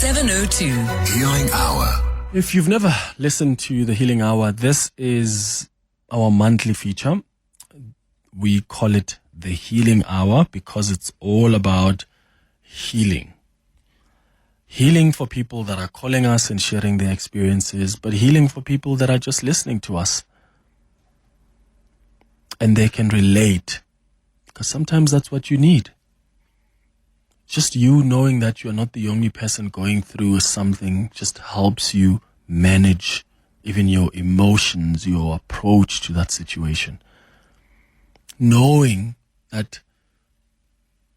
702. Healing Hour. If you've never listened to the Healing Hour, this is our monthly feature. We call it the Healing Hour because it's all about healing. Healing for people that are calling us and sharing their experiences, but healing for people that are just listening to us. And they can relate, because sometimes that's what you need. Just you knowing that you're not the only person going through something just helps you manage even your emotions, your approach to that situation. Knowing that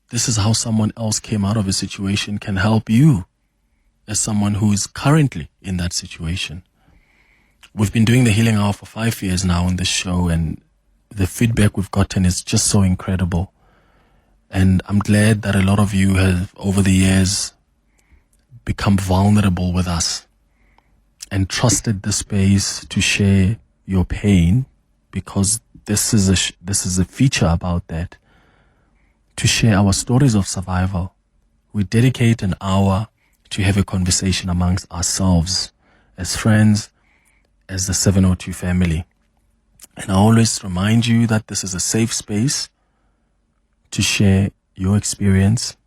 this is how someone else came out of a situation can help you as someone who is currently in that situation. We've been doing the Healing Hour for 5 years now on this show, and the feedback we've gotten is just so incredible. And I'm glad that a lot of you have, over the years, become vulnerable with us and trusted the space to share your pain, because this is a feature about that, to share our stories of survival. We dedicate an hour to have a conversation amongst ourselves as friends, as the 702 family. And I always remind you that this is a safe space to share your experience.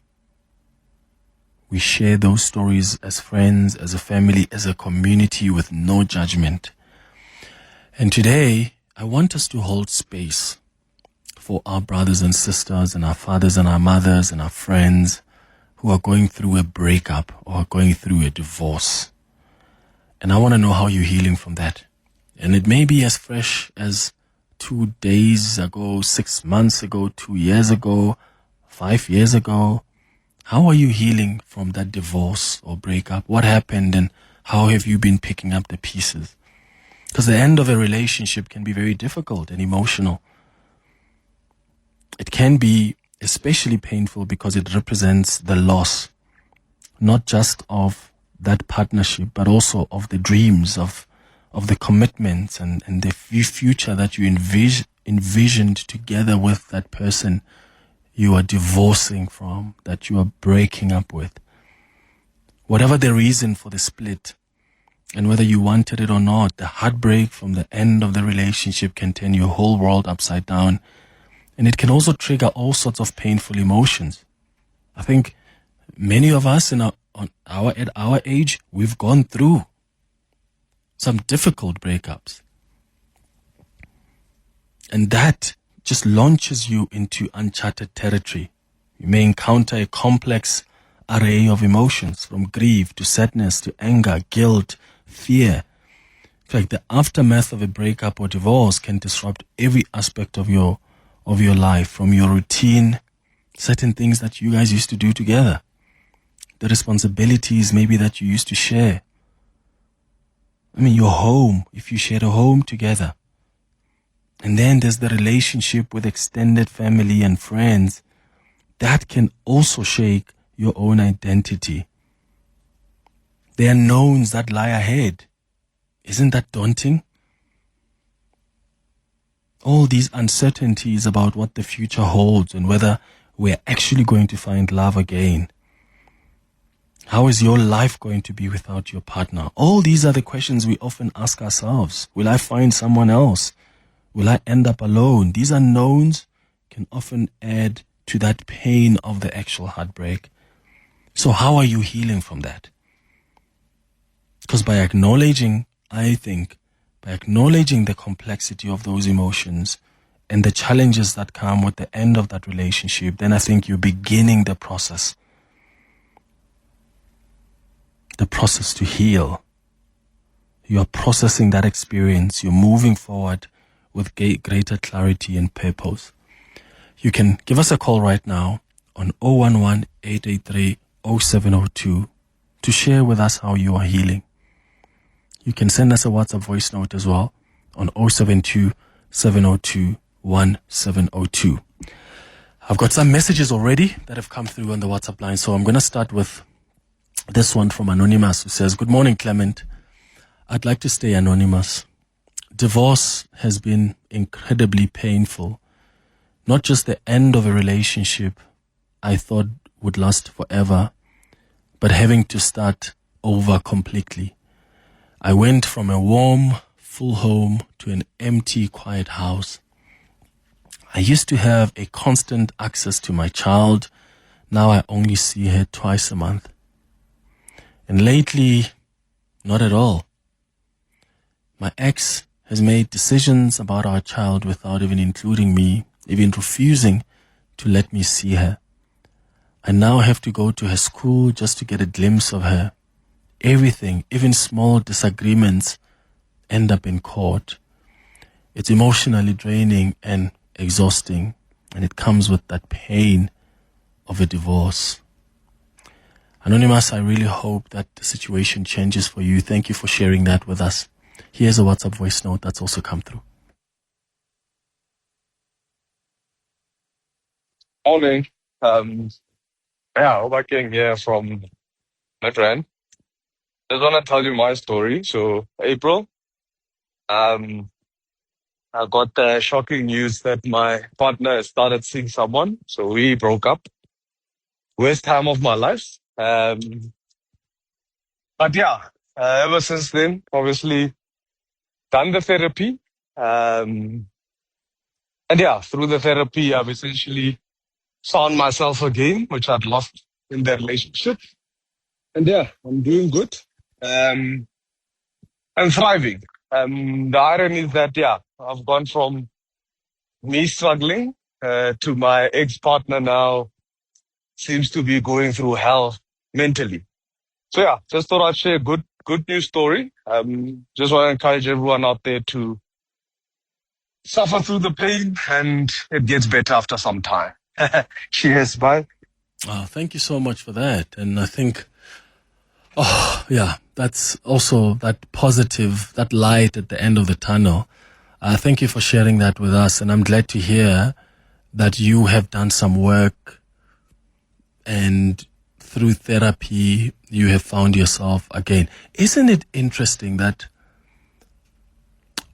We share those stories as friends, as a family, as a community with no judgment. And today, I want us to hold space for our brothers and sisters and our fathers and our mothers and our friends who are going through a breakup or are going through a divorce. And I want to know how you're healing from that. And it may be as fresh as 2 days ago, 6 months ago, 2 years ago, 5 years ago. How are you healing from that divorce or breakup? What happened, and how have you been picking up the pieces? Because the end of a relationship can be very difficult and emotional. It can be especially painful because it represents the loss, not just of that partnership, but also of the dreams, of the commitments and the future that you envisioned together with that person you are divorcing from, that you are breaking up with. Whatever the reason for the split, and whether you wanted it or not, the heartbreak from the end of the relationship can turn your whole world upside down. And it can also trigger all sorts of painful emotions. I think many of us at our age, we've gone through some difficult breakups. And that just launches you into uncharted territory. You may encounter a complex array of emotions, from grief to sadness to anger, guilt, fear. In fact, the aftermath of a breakup or divorce can disrupt every aspect of your life, from your routine, certain things that you guys used to do together, the responsibilities maybe that you used to share. I mean, your home, if you shared a home together. And then there's the relationship with extended family and friends. That can also shake your own identity. The unknowns that lie ahead. Isn't that daunting? All these uncertainties about what the future holds and whether we're actually going to find love again. How is your life going to be without your partner? All these are the questions we often ask ourselves. Will I find someone else? Will I end up alone? These unknowns can often add to that pain of the actual heartbreak. So how are you healing from that? Because by acknowledging the complexity of those emotions and the challenges that come with the end of that relationship, then I think you're beginning the process to heal. You are processing that experience. You're moving forward with greater clarity and purpose. You can give us a call right now on 011-883-0702 to share with us how you are healing. You can send us a WhatsApp voice note as well on 072-702-1702. I've got some messages already that have come through on the WhatsApp line, so I'm going to start with this one from Anonymous, who says, "Good morning, Clement. I'd like to stay anonymous. Divorce has been incredibly painful. Not just the end of a relationship I thought would last forever, but having to start over completely. I went from a warm, full home to an empty, quiet house. I used to have a constant access to my child. Now I only see her twice a month. And lately, not at all. My ex has made decisions about our child without even including me, even refusing to let me see her. I now have to go to her school just to get a glimpse of her. Everything, even small disagreements, end up in court. It's emotionally draining and exhausting, and it comes with that pain of a divorce. Anonymous, I really hope that the situation changes for you. Thank you for sharing that with us. Here's a WhatsApp voice note that's also come through. Morning. Obaking here from Midrand. Just want to tell you my story. So, April, I got the shocking news that my partner has started seeing someone. So we broke up. Worst time of my life. Ever since then, obviously, done the therapy. Through the therapy, I've essentially found myself again, which I'd lost in the relationship. And I'm doing good. I'm thriving. The irony is that, I've gone from me struggling to my ex-partner now seems to be going through hell mentally. So, just thought I'd share a good news story. Just want to encourage everyone out there to suffer through the pain, and it gets better after some time. Cheers, bye. Thank you so much for that. And I think, that's also that positive, that light at the end of the tunnel. Thank you for sharing that with us. And I'm glad to hear that you have done some work, and through therapy, you have found yourself again. Isn't it interesting that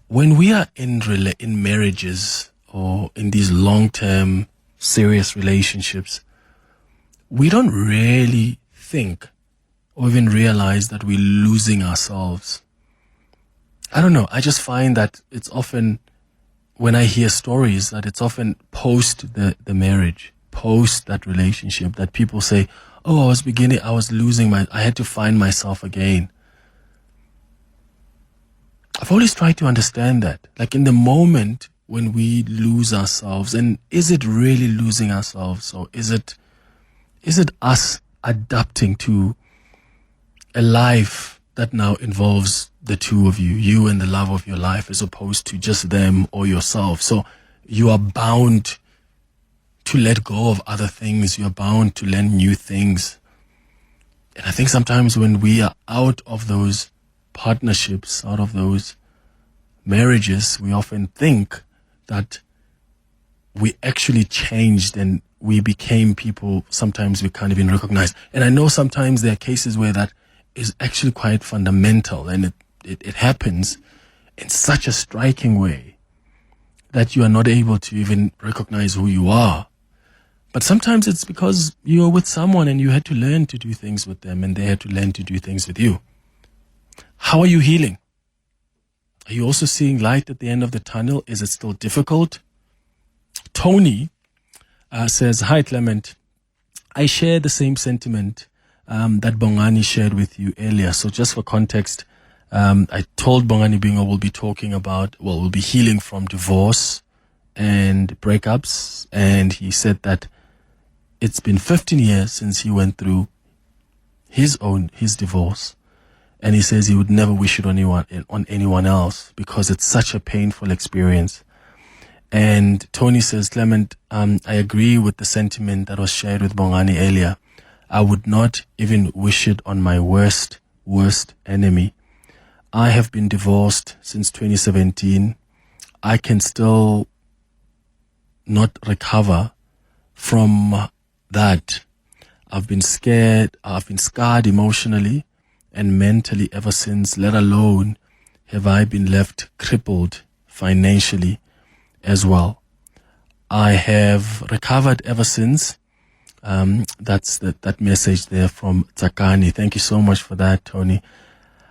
when we are in marriages or in these long-term serious relationships, we don't really think or even realize that we're losing ourselves. I don't know. I just find that it's often, when I hear stories, that it's often post the marriage, post that relationship, that people say, I had to find myself again. I've always tried to understand that. Like in the moment when we lose ourselves, and is it really losing ourselves, or is it us adapting to a life that now involves the two of you, you and the love of your life, as opposed to just them or yourself? So you are bound to let go of other things. You're bound to learn new things. And I think sometimes when we are out of those partnerships, out of those marriages, we often think that we actually changed and we became people sometimes we can't even recognize. And I know sometimes there are cases where that is actually quite fundamental, and it happens in such a striking way that you are not able to even recognize who you are. But sometimes it's because you're with someone and you had to learn to do things with them, and they had to learn to do things with you. How are you healing? Are you also seeing light at the end of the tunnel? Is it still difficult? Tony says, "Hi, Clement. I share the same sentiment that Bongani shared with you earlier. So just for context, I told Bongani Bingo we'll be healing from divorce and breakups. And he said that it's been 15 years since he went through his divorce. And he says he would never wish it on anyone else because it's such a painful experience." And Tony says, "Clement, I agree with the sentiment that was shared with Bongani earlier. I would not even wish it on my worst enemy. I have been divorced since 2017. I can still not recover from that. I've been scarred emotionally and mentally ever since, let alone have I been left crippled financially as well. I have recovered ever since, That's that message there from Tsakani. Thank you so much for that, Tony.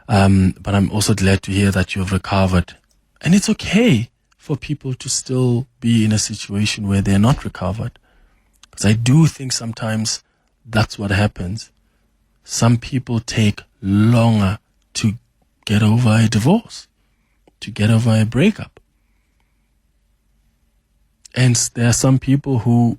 But I'm also glad to hear that you've recovered. And it's okay for people to still be in a situation where they're not recovered. Because I do think sometimes that's what happens. Some people take longer to get over a divorce, to get over a breakup. And there are some people who,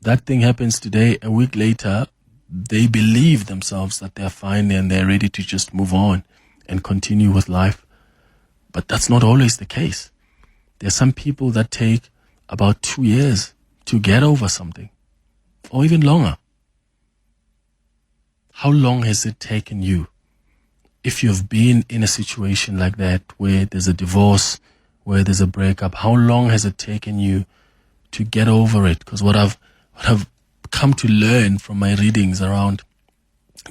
that thing happens today, a week later, they believe themselves that they're fine and they're ready to just move on and continue with life. But that's not always the case. There are some people that take about 2 years to get over something, or even longer. How long has it taken you? If you've been in a situation like that, where there's a divorce, where there's a breakup, how long has it taken you to get over it? Because what I've come to learn from my readings around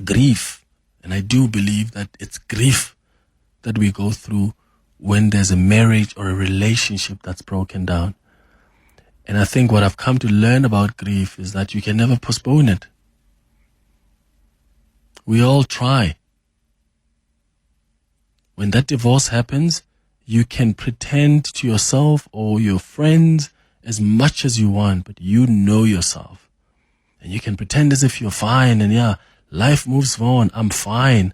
grief, and I do believe that it's grief that we go through when there's a marriage or a relationship that's broken down. And I think what I've come to learn about grief is that you can never postpone it. We all try. When that divorce happens, you can pretend to yourself or your friends as much as you want, but you know yourself. And you can pretend as if you're fine and yeah, life moves on, I'm fine.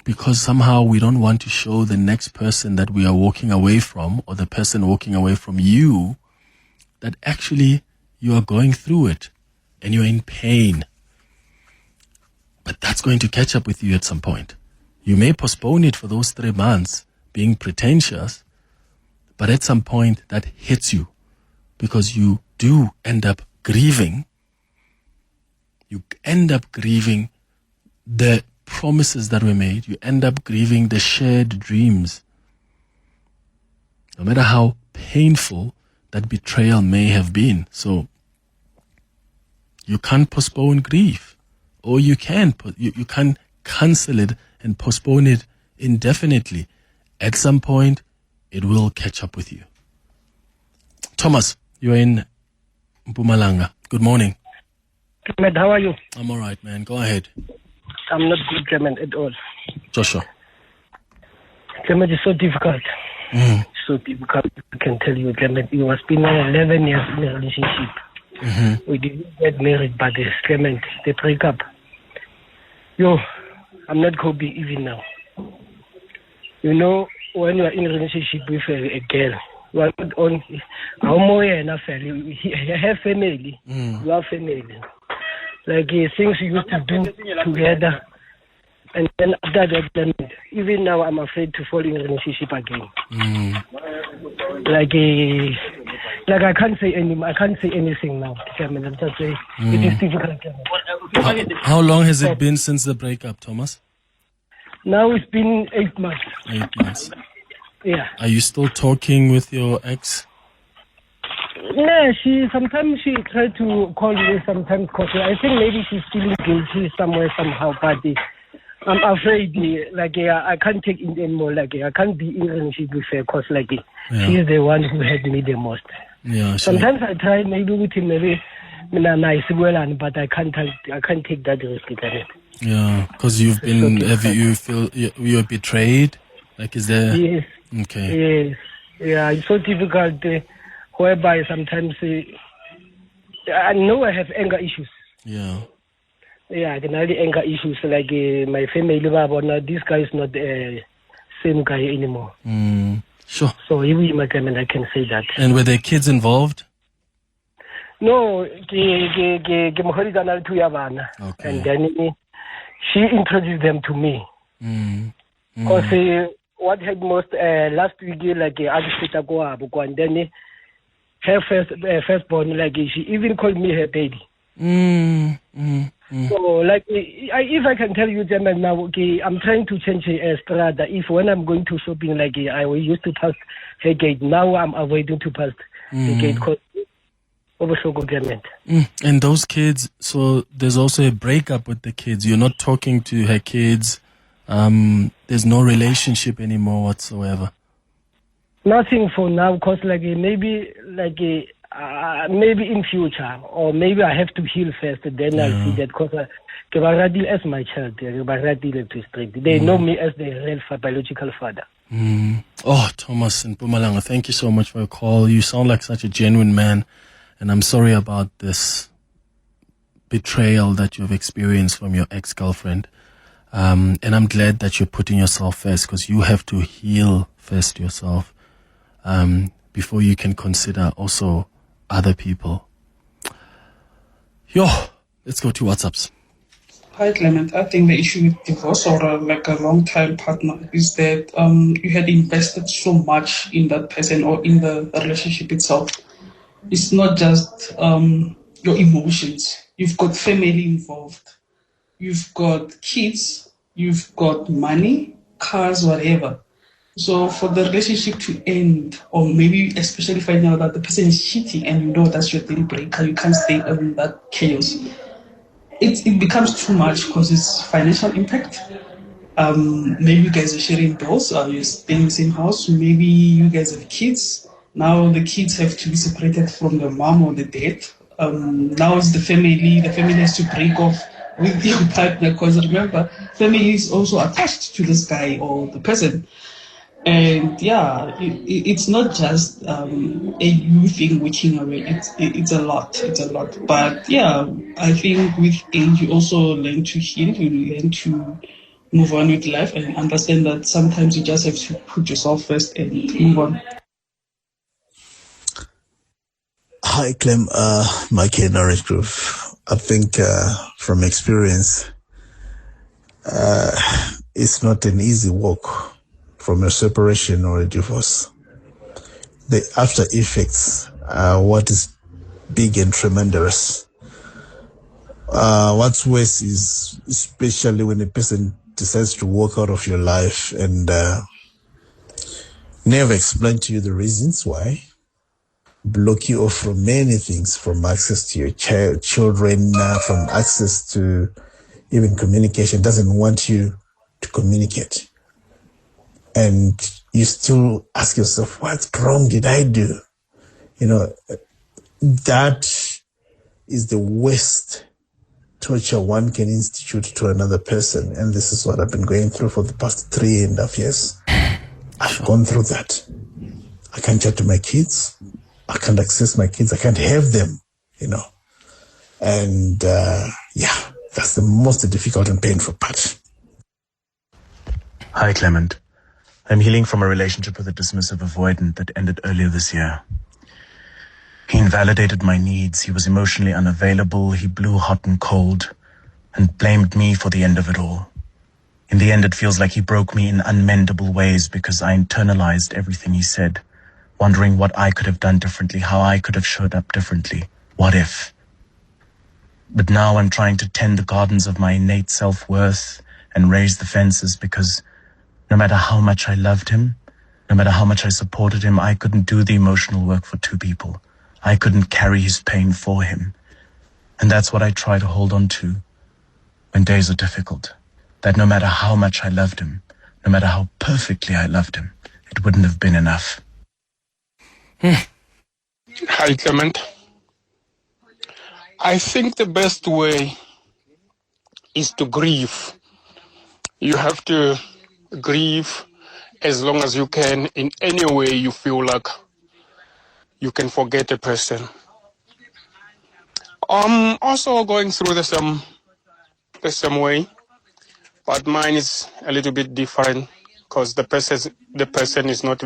Because somehow we don't want to show the next person that we are walking away from, or the person walking away from you, that actually you are going through it and you're in pain. But that's going to catch up with you at some point. You may postpone it for those 3 months, being pretentious, but at some point that hits you because you do end up grieving. You end up grieving the promises that were made. You end up grieving the shared dreams. No matter how painful that betrayal may have been. So you can't postpone grief, or you can cancel it and postpone it indefinitely. At some point, it will catch up with you. Thomas, you're in Mpumalanga. Good morning. Clement, how are you? I'm all right, man. Go ahead. I'm not good, Clement, at all. Joshua. Clement is so difficult. So difficult, I can tell you, Clement. It was been 11 years in a relationship. We didn't get married, but Clement, they break up. I'm not coping even now. You know, when you are in a relationship with a girl, you are not on how more enough family. You have family. You have family. Like things you used to do together, and then after that, even now I'm afraid to fall in a relationship again. Like I can't say anything now. I'm just saying it is difficult. How long has it been since the breakup, Thomas? Now it's been 8 months. 8 months. Yeah. Are you still talking with your ex? Yeah, sometimes she tried to call me sometimes because I think maybe she's feeling guilty somewhere somehow, but I'm afraid I can't take it anymore. I can't be in a relationship with her because she's the one who hurt me the most. Yeah, sometimes I try maybe with him, but I can't take that risk. Yeah, because you've been, you feel you're betrayed? Like, is there? Yes. Okay. Yes. Yeah, it's so difficult, whereby sometimes I know I have anger issues. Yeah. Yeah, I can have anger issues. Like my family, this guy is not the same guy anymore. Sure. So I can say that. And were there kids involved? No, Okay. and then she introduced them to me. Because what had most last week, and then her firstborn, she even called me her baby. So, if I can tell you, German, now, I'm trying to change Strada. If when I'm going to shopping, I used to pass her gate, now I'm avoiding to pass the gate because and those kids, so there's also a breakup with the kids. You're not talking to her kids. There's no relationship anymore whatsoever. Nothing for now, because maybe maybe in future, or maybe I have to heal first, then I'll see that, because as my child, they know me as the real biological father. Oh, Thomas in Pumalanga, thank you so much for your call. You sound like such a genuine man, and I'm sorry about this betrayal that you've experienced from your ex-girlfriend. And I'm glad that you're putting yourself first, because you have to heal first yourself before you can consider also other people. Yo, let's go to WhatsApps. Hi Clement, I think the issue with divorce or like a long-time partner is that you had invested so much in that person or in the relationship itself. It's not just your emotions. You've got family involved. You've got kids. You've got money, cars, whatever. So for the relationship to end, or maybe especially finding out that the person is cheating and you know that's your deal breaker, you can't stay in that chaos. It becomes too much because it's financial impact. Maybe you guys are sharing bills, you're staying in the same house. Maybe you guys have kids. Now the kids have to be separated from the mom or the dad. Now it's the family. The family has to break off with your partner, because remember, family is also attached to this guy or the person. And yeah, it's not just a you thing walking away. It's a lot. It's a lot. But yeah, I think with age you also learn to heal. You learn to move on with life and understand that sometimes you just have to put yourself first and move on. Hi, Clem. Mike here, Norwich Grove. I think from experience, it's not an easy walk from a separation or a divorce. The after effects are what is big and tremendous. What's worse is, especially when a person decides to walk out of your life and never explain to you the reasons why, block you off from many things, from access to your children, from access to even communication, doesn't want you to communicate. And you still ask yourself, what wrong did I do? You know, that is the worst torture one can institute to another person. And this is what I've been going through for the past 3.5 years. I've gone through that. I can't chat to my kids. I can't access my kids. I can't have them, you know. And yeah, that's the most difficult and painful part. Hi, Clement. I'm healing from a relationship with a dismissive avoidant that ended earlier this year. He invalidated my needs. He was emotionally unavailable. He blew hot and cold and blamed me for the end of it all. In the end, it feels like he broke me in unmendable ways because I internalized everything he said, wondering what I could have done differently, how I could have showed up differently. What if? But now I'm trying to tend the gardens of my innate self-worth and raise the fences, because no matter how much I loved him, no matter how much I supported him, I couldn't do the emotional work for two people. I couldn't carry his pain for him. And that's what I try to hold on to when days are difficult. That no matter how much I loved him, no matter how perfectly I loved him, it wouldn't have been enough. Hi, Clement. I think the best way is to grieve. You have to grieve as long as you can, in any way you feel like you can forget a person. I'm also going through the same way, but mine is a little bit different because the person is not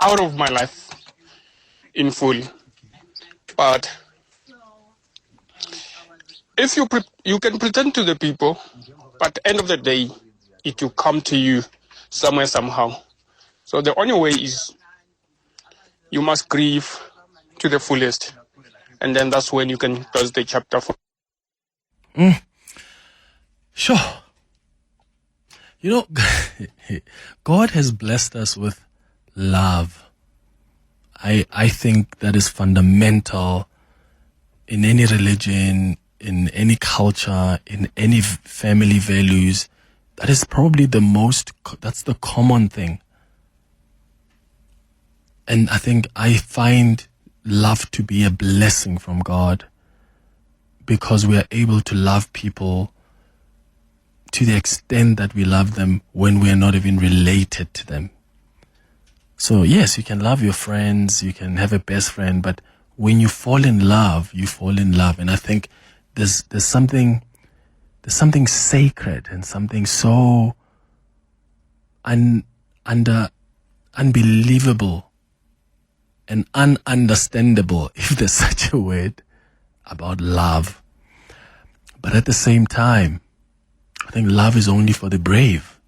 out of my life in full. But if you can pretend to the people, but at the end of the day, it will come to you somewhere, somehow. So the only way is you must grieve to the fullest. And then that's when you can close the chapter. Sure. You know, God has blessed us with love. I think that is fundamental in any religion, in any culture, in any family values. That is probably that's the common thing. And I think I find love to be a blessing from God, because we are able to love people to the extent that we love them when we are not even related to them. So yes, you can love your friends, you can have a best friend, but when you fall in love, you fall in love. And I think there's something sacred and something so unbelievable and ununderstandable, if there's such a word, about love. But at the same time, I think love is only for the brave.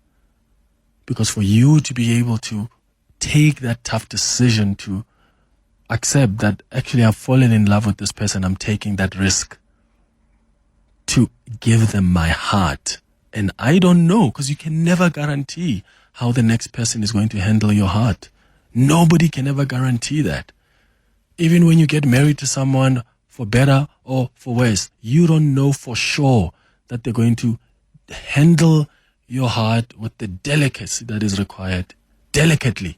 Because for you to be able to take that tough decision to accept that actually I've fallen in love with this person, I'm taking that risk to give them my heart. And I don't know, because you can never guarantee how the next person is going to handle your heart. Nobody can ever guarantee that. Even when you get married to someone, for better or for worse, you don't know for sure that they're going to handle your heart with the delicacy that is required. Delicately.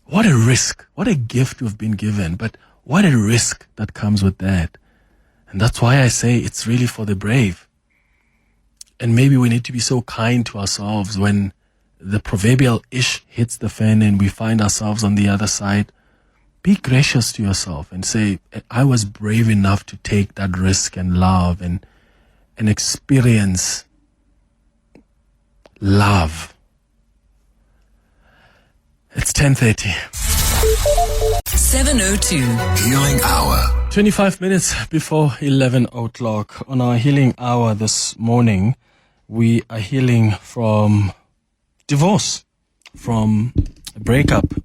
What a risk. What a gift we've been given. But what a risk that comes with that. And that's why I say it's really for the brave. And maybe we need to be so kind to ourselves when the proverbial ish hits the fan and we find ourselves on the other side. Be gracious to yourself and say, I was brave enough to take that risk and love and experience love. It's 10:30. 7:02. Healing Hour. 25 minutes before 11 o'clock. On our healing hour this morning, we are healing from divorce, from a breakup.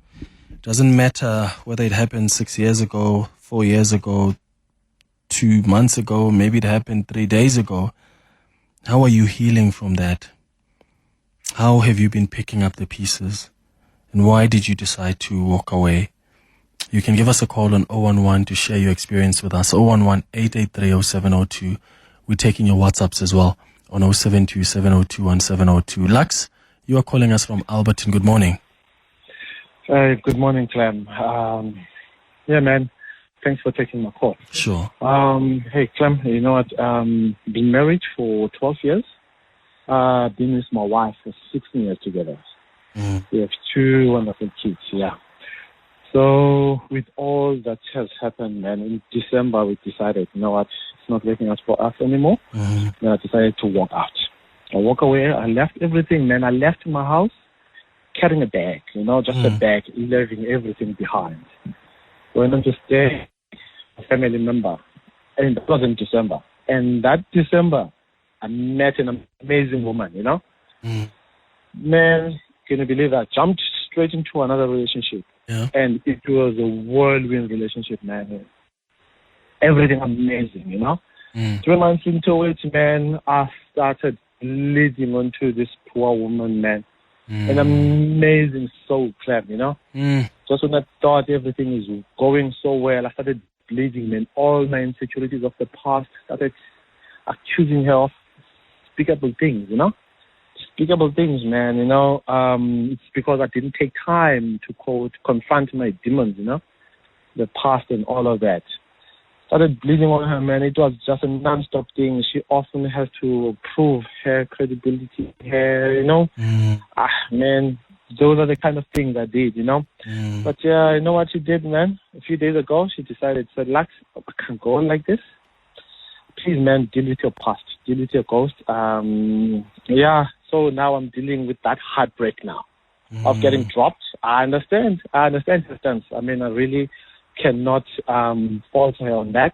Doesn't matter whether it happened 6 years ago, 4 years ago, 2 months ago, maybe it happened 3 days ago. How are you healing from that? How have you been picking up the pieces? And why did you decide to walk away? You can give us a call on 011 to share your experience with us. 011-883-0702. We're taking your WhatsApps as well on 072-702-1702. Lux, you are calling us from Alberton. Good morning. Good morning, Clem. Yeah, man. Thanks for taking my call. Sure. Hey, Clem, you know what? Been married for 12 years. Been with my wife for 16 years together. We have 2 wonderful kids, yeah. So with all that has happened, man, in December we decided, you know what, it's not working out for us anymore. Then I decided to walk out. I walk away. I left everything, man. I left my house carrying a bag, you know, just a bag, leaving everything behind. When I'm just there, a family member, and that was in December. And that December, I met an amazing woman, you know. Man, can you believe that? Jumped straight into another relationship. Yeah. And it was a whirlwind relationship, man. Everything amazing, you know. 3 months into it, man, I started leading onto this poor woman, man. An amazing soul, Clem, you know. Just when I thought everything is going so well, I started bleeding, man. All my insecurities of the past started accusing her of unspeakable things, you know. Unspeakable things, man, you know. It's because I didn't take time to confront my demons, you know, the past and all of that. Started bleeding on her, man. It was just a non-stop thing. She often has to prove her credibility, you know. Man, those are the kind of things I did, you know. But yeah, you know what she did, man? A few days ago, she said, Lux, I can't go on like this. Please, man, deal with your past. Deal with your ghost. Yeah, so now I'm dealing with that heartbreak now of getting dropped. I understand her stance. I mean, I really cannot fault her on that.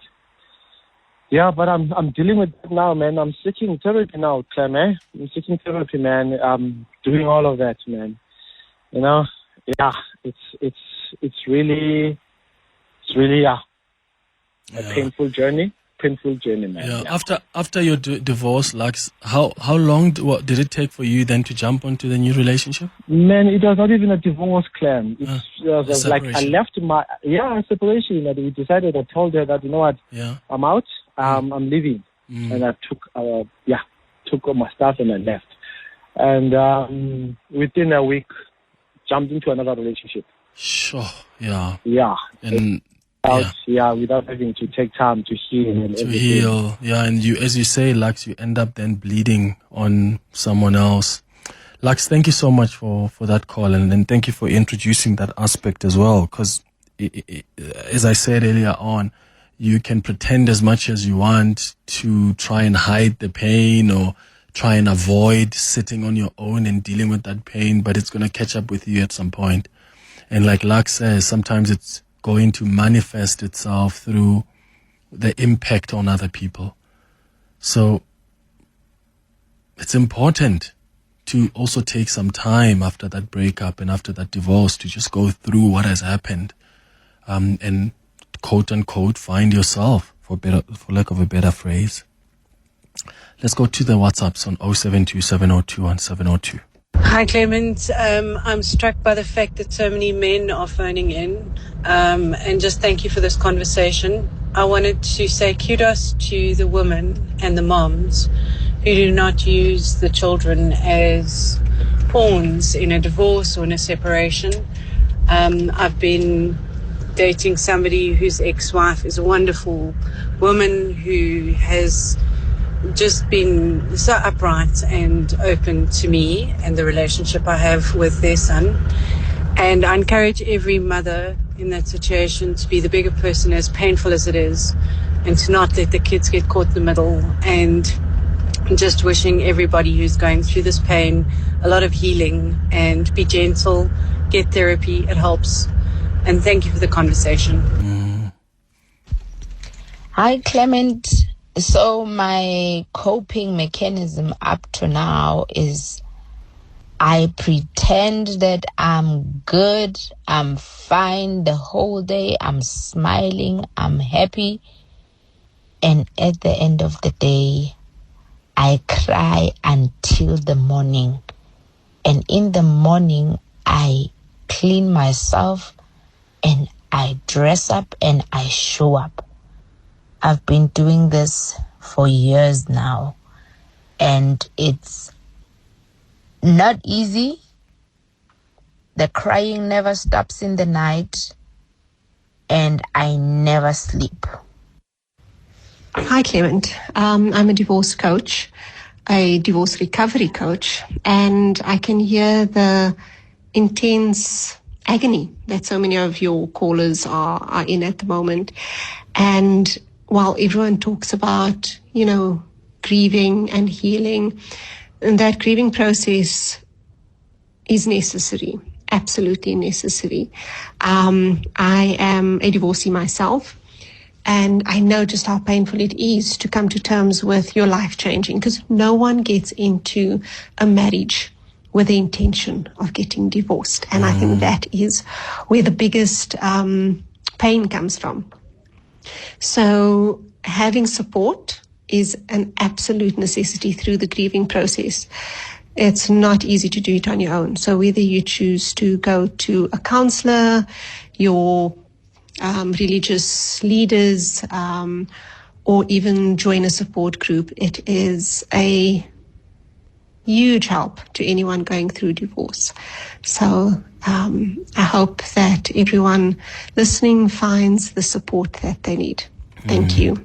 Yeah, but I'm dealing with it now, man. I'm seeking therapy now, Clem. I'm seeking therapy, man. I'm doing all of that, man. You know, yeah, it's really a painful journey, man. Yeah. After your divorce, Lux, how long did it take for you then to jump onto the new relationship? Man, it was not even a divorce, Clem. It was like I left separation. And we decided. I told her that, you know what, I'm out. I'm leaving, and I took all my stuff and I left. And within a week, jumped into another relationship. Sure. Yeah. Yeah. And Without having to take time to heal and everything. heal. Yeah, and you, as you say, Lux, you end up then bleeding on someone else. Lux, thank you so much for that call, and thank you for introducing that aspect as well, because as I said earlier on, you can pretend as much as you want to try and hide the pain or try and avoid sitting on your own and dealing with that pain, but it's going to catch up with you at some point. And like Lux says, sometimes it's going to manifest itself through the impact on other people. So it's important to also take some time after that breakup and after that divorce to just go through what has happened, and quote unquote find yourself, for lack of a better phrase. Let's go to the WhatsApps on 072-702-1702. Hi, Clement. I'm struck by the fact that so many men are phoning in, and just thank you for this conversation. I wanted to say kudos to the women and the moms who do not use the children as pawns in a divorce or in a separation. I've been dating somebody whose ex-wife is a wonderful woman who has just been so upright and open to me and the relationship I have with their son. And I encourage every mother in that situation to be the bigger person, as painful as it is, and to not let the kids get caught in the middle. And just wishing everybody who's going through this pain a lot of healing, and be gentle, get therapy, it helps. And thank you for the conversation. Hi, Clement. So my coping mechanism up to now is I pretend that I'm good, I'm fine the whole day, I'm smiling, I'm happy. And at the end of the day, I cry until the morning. And in the morning, I clean myself and I dress up and I show up. I've been doing this for years now, and it's not easy. The crying never stops in the night, and I never sleep. Hi, Clement. I'm a divorce coach, a divorce recovery coach, and I can hear the intense agony that so many of your callers are in at the moment. And while everyone talks about, grieving and healing, and that grieving process is necessary, absolutely necessary. I am a divorcee myself, and I know just how painful it is to come to terms with your life changing, because no one gets into a marriage with the intention of getting divorced. And I think that is where the biggest pain comes from. So having support is an absolute necessity through the grieving process. It's not easy to do it on your own. So whether you choose to go to a counselor, your religious leaders, or even join a support group, it is a huge help to anyone going through divorce. So I hope that everyone listening finds the support that they need. Thank you.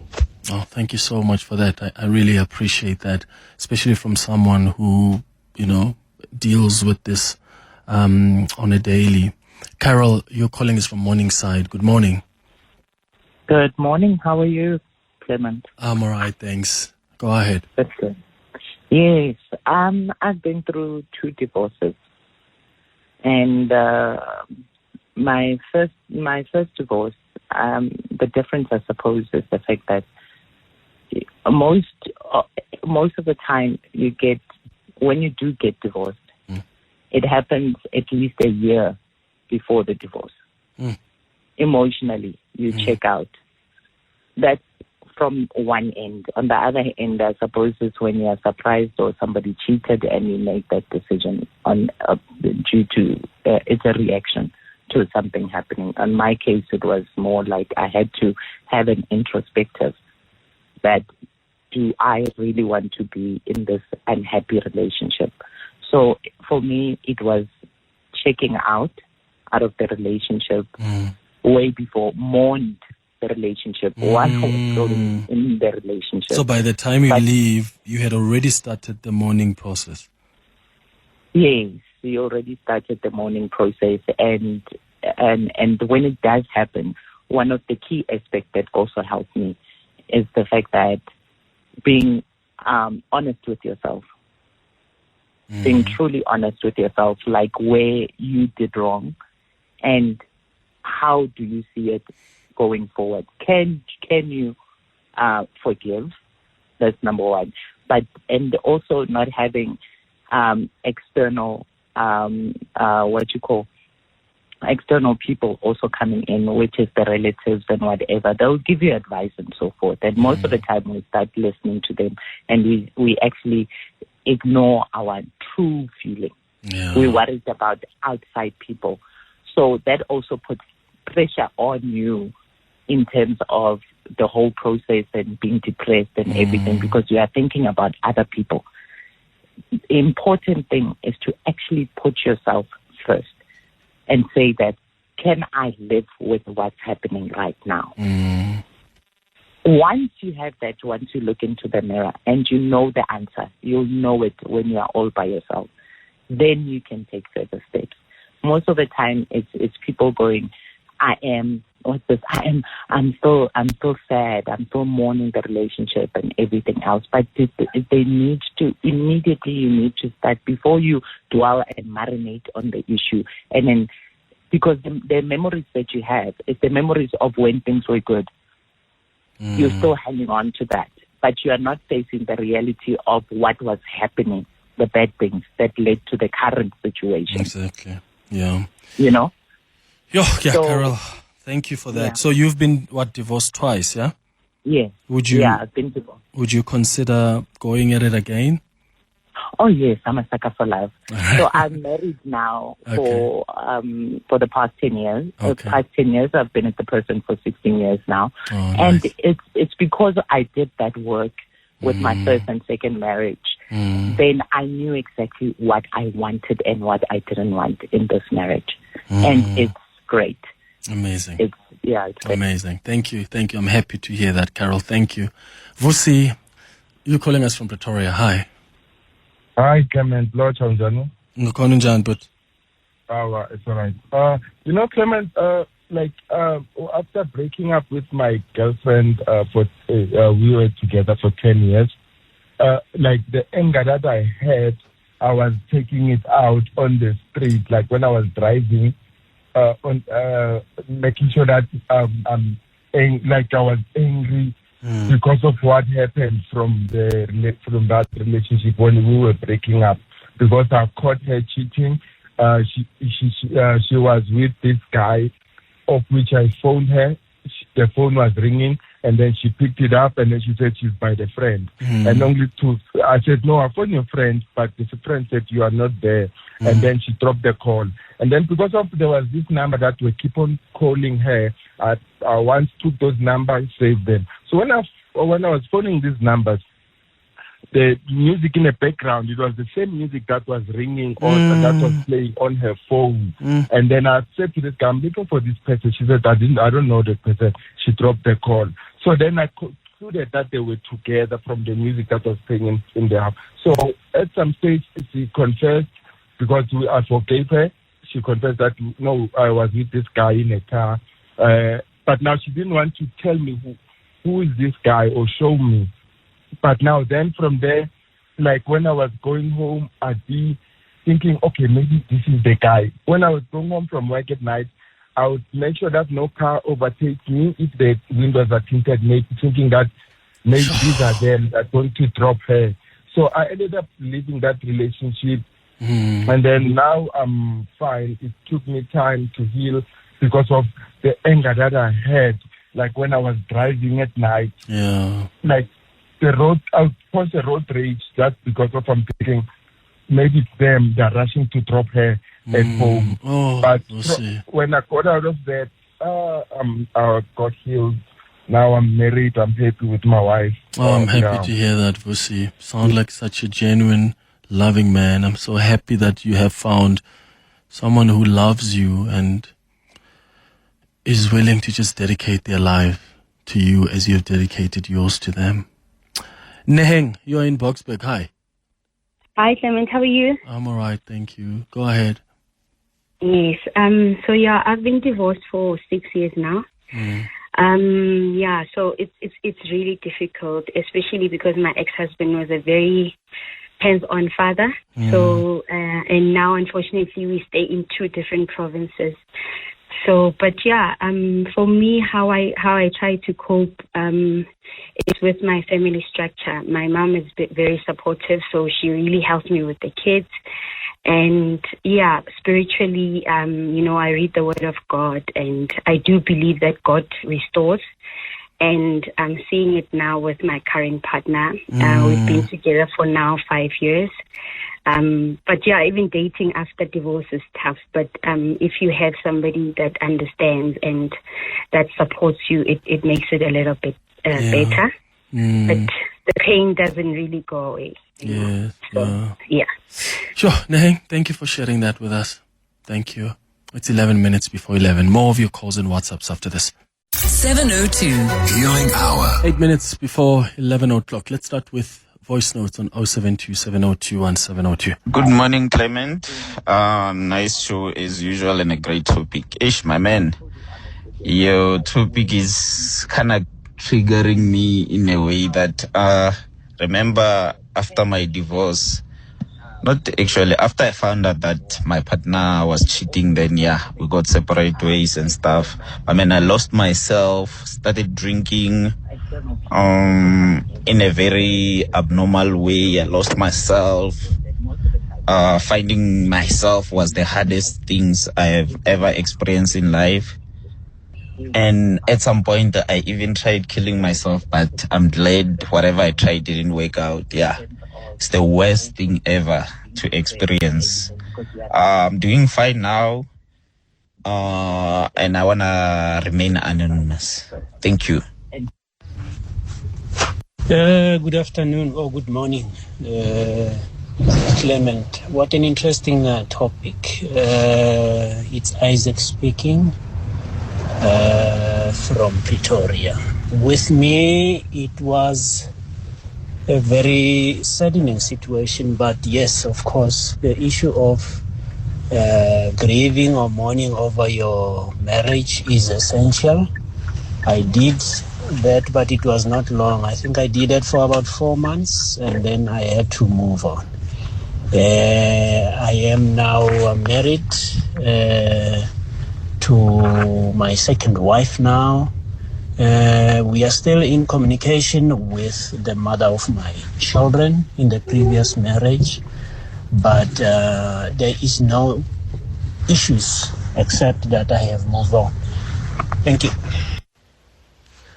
Oh, thank you so much for that. I really appreciate that, especially from someone who, deals with this on a daily. Carol, your calling is from Morningside. Good morning. Good morning. How are you, Clement? I'm all right, thanks. Go ahead. That's good. Yes, I've been through 2 divorces, and my first divorce. The difference, I suppose, is the fact that most of the time when you do get divorced, it happens at least a year before the divorce. Emotionally, you check out. That's from one end. On the other end, I suppose it's when you are surprised or somebody cheated and you make that decision due to it's a reaction to something happening. In my case, it was more like I had to have an introspective that do I really want to be in this unhappy relationship? So for me, it was checking out. out of the relationship way before, mourned the relationship while I was still in the relationship. So by the time you leave, you had already started the mourning process. Yes, we already started the mourning process, and when it does happen, one of the key aspects that also helps me is the fact that being honest with yourself, being truly honest with yourself, like where you did wrong, and how do you see it going forward? Can you forgive? That's number one. And also not having external external people also coming in, which is the relatives and whatever. They'll give you advice and so forth. And most of the time we start listening to them, and we actually ignore our true feeling. Yeah. We're worried about outside people. So that also puts pressure on you in terms of the whole process and being depressed and everything, because you are thinking about other people. The important thing is to actually put yourself first and say that, can I live with what's happening right now? Once you have that, once you look into the mirror and you know the answer, you'll know it when you are all by yourself, then you can take further steps. Most of the time it's people going, I'm still sad, I'm still mourning the relationship and everything else. But they need to, immediately you need to start, before you dwell and marinate on the issue. And then, because the memories that you have is the memories of when things were good. You're still hanging on to that, but you are not facing the reality of what was happening, the bad things that led to the current situation. Exactly. Yeah. You know? Yeah, So, Carol, thank you for that. Yeah. So you've been, divorced twice, yeah? Yes. I've been divorced. Would you consider going at it again? Oh yes, I'm a sucker for love. So I'm married now for the past 10 years. The past 10 years, I've been with the person for 16 years now. And nice. it's because I did that work with my first and second marriage. Then I knew exactly what I wanted and what I didn't want in this marriage. And it's great. Amazing. It's great. Amazing. Thank you. I'm happy to hear that, Carol. Thank you. Vusi, you're calling us from Pretoria. Hi. Hi, Clement. Lord Chanjani. But It's all right. Clement, after breaking up with my girlfriend, we were together for 10 years. The anger that I had, I was taking it out on the street, like when I was driving, making sure that I was angry because of what happened from that relationship when we were breaking up. Because I caught her cheating. She was with this guy, of which I phoned her. The phone was ringing, and then she picked it up, and then she said she's by the friend. And I said, no, I phoned your friend, but the friend said you are not there. And then she dropped the call. And then because there was this number that we keep on calling her, I once took those numbers, saved them. So when I was phoning these numbers, the music in the background, it was the same music that was ringing on, that was playing on her phone. And then I said to this guy, I'm looking for this person. She said, I don't know the person. She dropped the call. So then I concluded that they were together from the music that was playing in the house. So at some stage, she confessed, because I forgave her. She confessed that, no, I was with this guy in a car. But now she didn't want to tell me who is this guy or show me. But now then from there, like when I was going home, I'd be thinking, okay, maybe this is the guy. When I was going home from work at night, I would make sure that no car overtakes me if the windows are tinted, maybe thinking that maybe these are them that want to drop her. So I ended up leaving that relationship. And then now I'm fine. It took me time to heal because of the anger that I had, like when I was driving at night. Yeah. Like the road, I caused a road rage just because of I'm thinking maybe it's them, they're rushing to drop her at home. But when I got out of that, I got healed. Now I'm married, I'm happy with my wife. I'm happy to hear that, Vusi. Sound like such a genuine, loving man. I'm so happy that you have found someone who loves you and is willing to just dedicate their life to you as you've dedicated yours to them. Neheng, you're in Boksburg. Hi. Hi, Clement. How are you? I'm all right, thank you. Go ahead. Yes. So yeah, I've been divorced for 6 years now. Yeah. So it's really difficult, especially because my ex-husband was a very hands-on father. So and now, unfortunately, we stay in two different provinces. So, but yeah, for me, how I try to cope is with my family structure. My mom is very supportive, so she really helps me with the kids. And yeah, spiritually, I read the Word of God, and I do believe that God restores. And I'm seeing it now with my current partner. We've been together for now 5 years. But yeah, even dating after divorce is tough. But if you have somebody that understands and that supports you, it makes it a little bit better. But the pain doesn't really go away. Yes. Yeah. Sure, Neheng, thank you for sharing that with us. Thank you. It's 11 minutes before 11. More of your calls and WhatsApps after this. 702 Healing Hour. 8 minutes before 11 o'clock. Let's start with voice notes on 072-702-1702. Good morning, Clement. Nice show as usual and a great topic. Ish, my man, your topic is kind of triggering me in a way that, remember after my divorce, not actually, after I found out that my partner was cheating, then yeah, we got separate ways and stuff. I mean, I lost myself, started drinking, in a very abnormal way. I lost myself. Finding myself was the hardest things I have ever experienced in life. And at some point, I even tried killing myself, but I'm glad whatever I tried didn't work out. Yeah. It's the worst thing ever to experience. I'm doing fine now, and I want to remain anonymous. Thank you. Good afternoon or good morning, Clement. What an interesting topic. It's Isaac speaking from Pretoria. With me, it was a very saddening situation, but yes, of course, the issue of grieving or mourning over your marriage is essential. I did that, but it was not long. I think I did it for about 4 months, and then I had to move on. I am now married to my second wife now. We are still in communication with the mother of my children in the previous marriage, but there is no issues except that I have moved on. Thank you.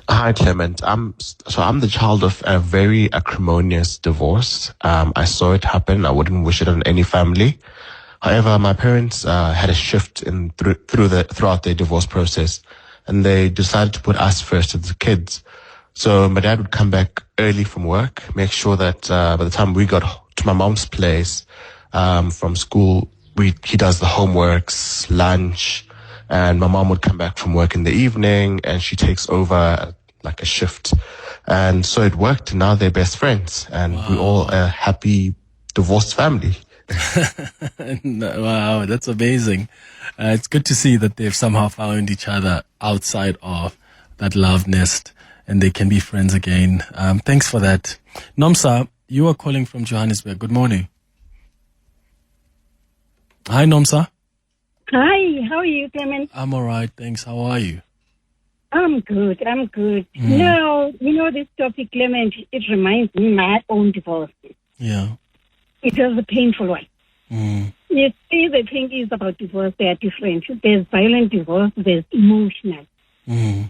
Hi, Clement. I'm the child of a very acrimonious divorce. I saw it happen. I wouldn't wish it on any family. However, my parents had a shift throughout their divorce process, and they decided to put us first as the kids. So my dad would come back early from work, make sure that by the time we got to my mom's place from school, he does the homeworks, lunch, and my mom would come back from work in the evening, and she takes over like a shift. And so it worked. Now they're best friends, and we're all a happy divorced family. Wow, that's amazing. It's good to see that they've somehow found each other outside of that love nest, and they can be friends again. Thanks for that. Nomsa, you are calling from Johannesburg. Good morning. Hi, Nomsa. Hi, how are you, Clement? I'm all right, thanks. How are you? I'm good. Now, this topic, Clement, it reminds me of my own divorce. Yeah. It was a painful one. You see, the thing is about divorce, they are different. There's violent divorce, there's emotional. You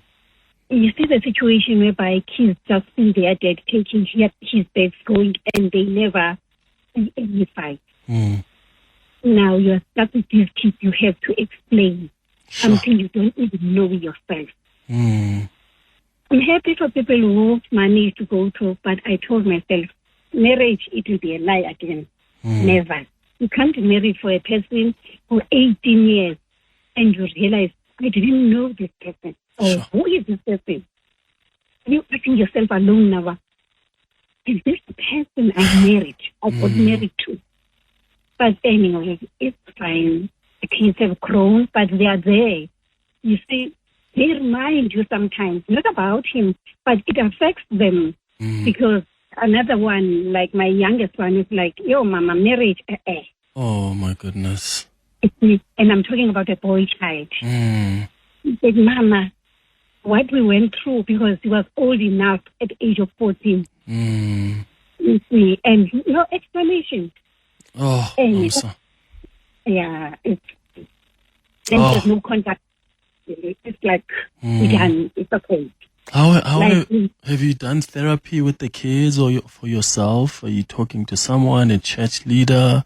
see the situation whereby kids just see their dad taking his bags going, and they never see any fight. Now you're stuck with these kids, you have to explain until you don't even know yourself. I'm happy for people who manage to go through, but I told myself, marriage, it will be a lie again. Never. You can't marry for a person for 18 years and you realize, I didn't know this person. Or who is this person? You're putting yourself alone now. Is this the person I married or got married to? But anyway, it's fine. The kids have grown, but they are there. You see, they remind you sometimes, not about him, but it affects them. Because another one, like my youngest one, is like, yo, mama, marriage, Oh, my goodness. And I'm talking about a boy child. He said, Mama, what we went through, because he was old enough at the age of 14. You see, and no explanation. Oh, and I'm sorry. Yeah, there's no contact. It's like, we're done. It's okay. Have you done therapy with the kids or for yourself? Are you talking to someone, a church leader?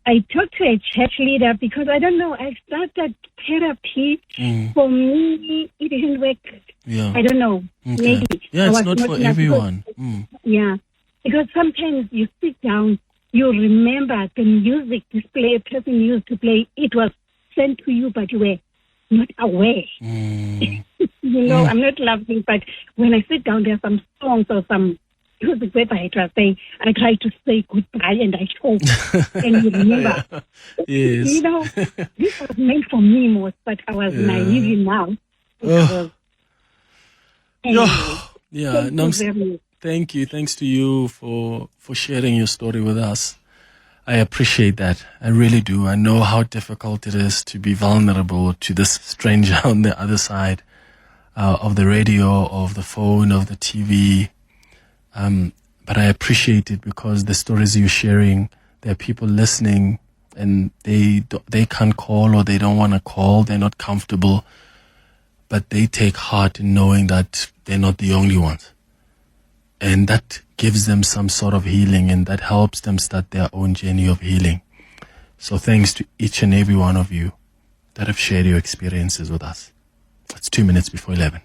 I talked to a church leader because I don't know. I started therapy. For me, it didn't work. Yeah. I don't know. Okay. Maybe. Yeah, it's not for everyone. Yeah. Because sometimes you sit down, you remember the music display a person used to play. It was sent to you, but you were not aware. I'm not laughing, but when I sit down, there are some songs or some music whereby it was saying, I try to say goodbye and I choke. And you remember. Yes. This was meant for me most, but I was naive now. Thank you. Thanks to you for sharing your story with us. I appreciate that. I really do. I know how difficult it is to be vulnerable to this stranger on the other side of the radio, of the phone, of the TV. But I appreciate it because the stories you're sharing, there are people listening and they can't call or they don't want to call. They're not comfortable, but they take heart in knowing that they're not the only ones. And that gives them some sort of healing and that helps them start their own journey of healing. So thanks to each and every one of you that have shared your experiences with us. It's 2 minutes before 11.